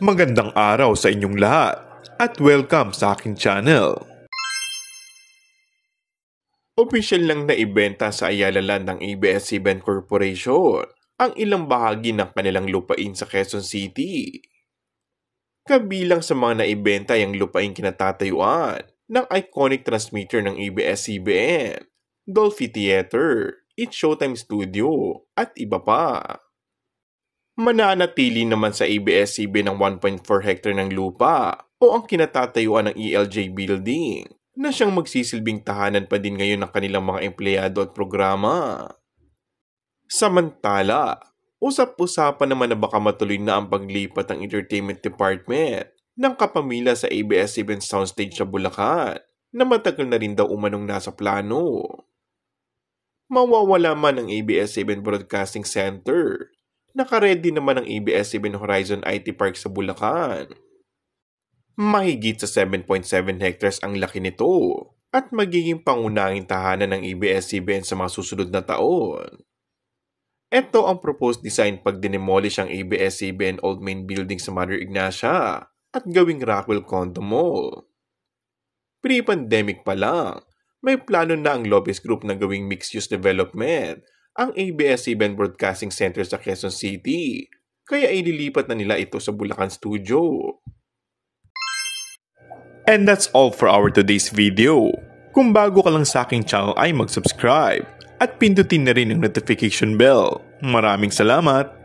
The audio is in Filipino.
Magandang araw sa inyong lahat at welcome sa aking channel. Opisyal lang na ibenta sa Ayala Land ng ABS-CBN Corporation ang ilang bahagi ng kanilang lupain sa Quezon City. Kabilang sa mga naibenta ay ang lupaing kinatatayuan ng iconic transmitter ng ABS-CBN, Dolphy Theater, It's Showtime Studio, at iba pa. Mananatili naman sa ABS-CBN ng 1.4 hectare ng lupa o ang kinatatayuan ng ELJ Building na siyang magsisilbing tahanan pa din ngayon ng kanilang mga empleyado at programa. Samantala, usap-usapan naman na baka matuloy na ang paglipat ng Entertainment Department ng kapamilya sa ABS-CBN Soundstage sa Bulacan na matagal na rin daw umanong nasa plano. Mawawala man ang ABS-CBN Broadcasting Center. Naka-ready naman ang ABS-CBN Horizon IT Park sa Bulacan. Mahigit sa 7.7 hectares ang laki nito at magiging pangunahing tahanan ng ABS-CBN sa mga susunod na taon. Ito ang proposed design pag dinemolish ang ABS-CBN Old Main Building sa Mother Ignacia at gawing Rockwell Condo Mall. Pre-pandemic pa lang, may plano na ang Lopez Group na gawing mixed-use development ang ABS-CBN Broadcasting Center sa Quezon City, kaya ililipat na nila ito sa Bulacan Studio. And that's all for our today's video. Kung bago ka lang sa aking channel ay mag-subscribe at pindutin na rin ang notification bell. Maraming salamat!